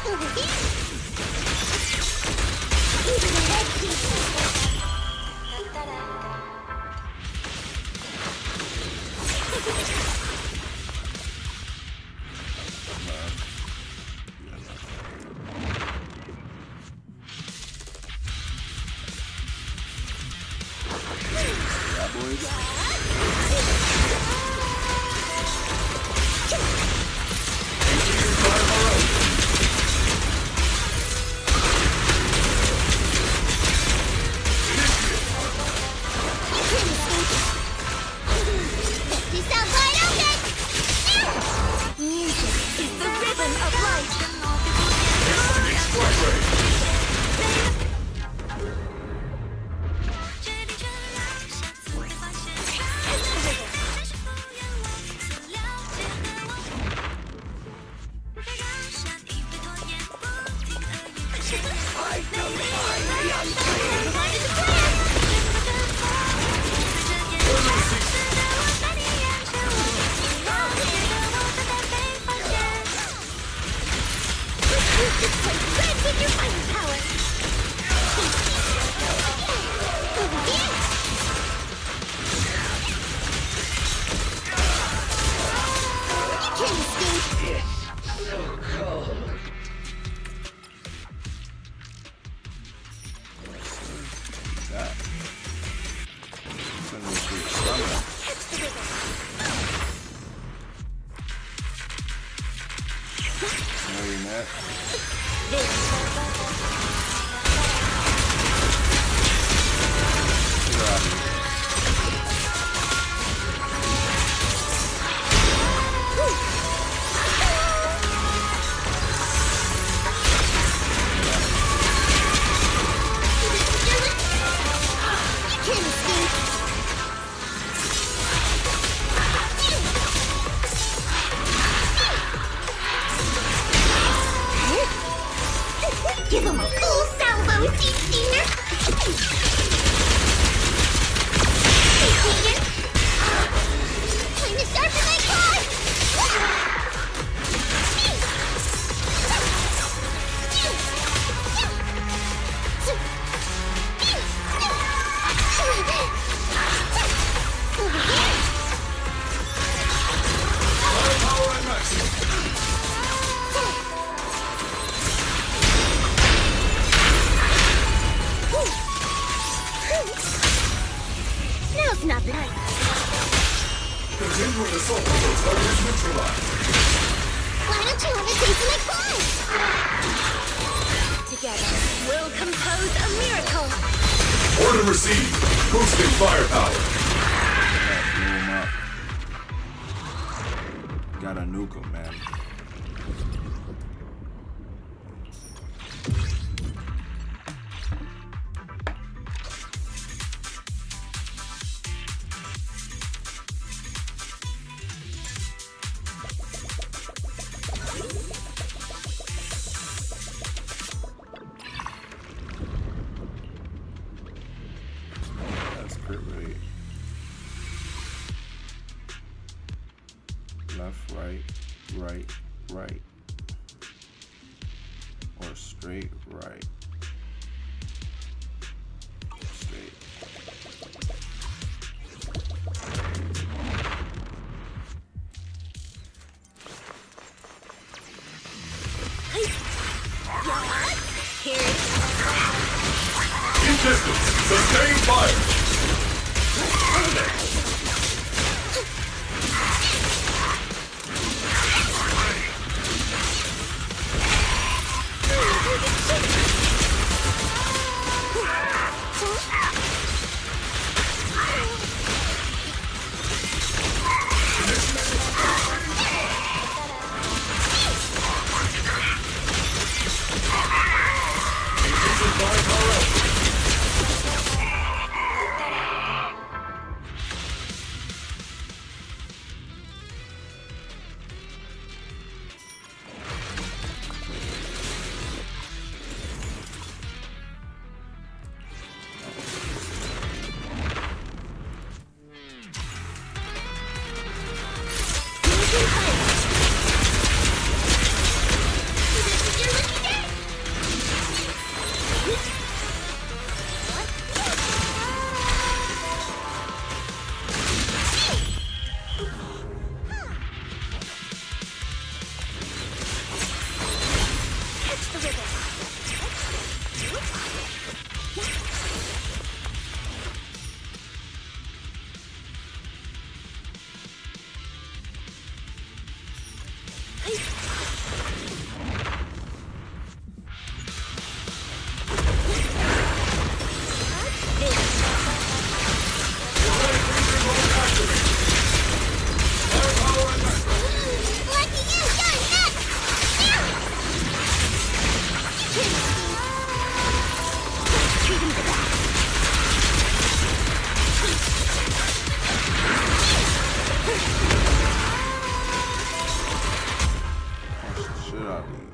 Over here. Marionette. Get out of here. Give him a cool salvo, Sea Steamer! Time to sharpen my claws! Firepower at maximum. Now's not the time. Continuing assault until target is neutralized. Why don't you let me taste my claws? Together, we'll compose a miracle. Order received. Boosting firepower. Blew him up. Gotta nuke him, man. That's crit rate. Left, right, right, right. Or straight, right. Straight. Here it is. Keep distance. Sustain fire. Increasing firepower output.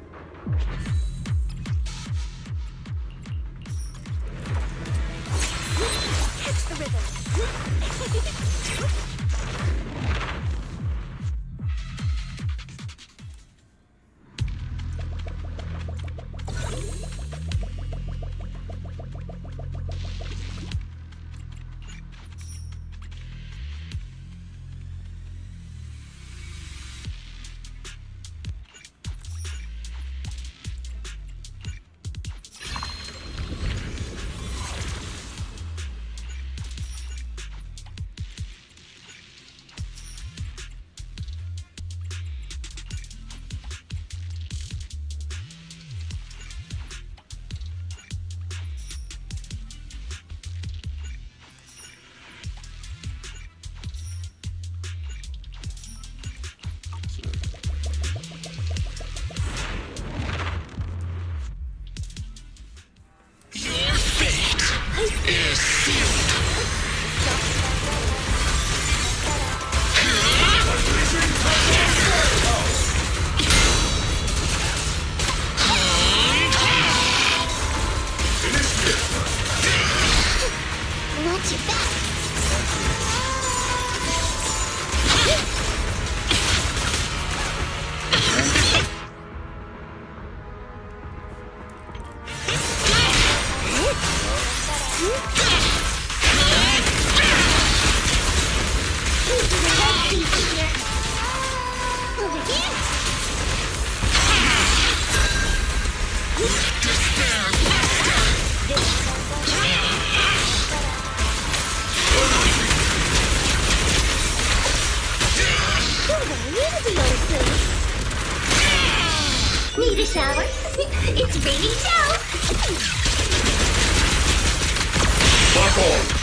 Need a shower? It's raining too! Back on!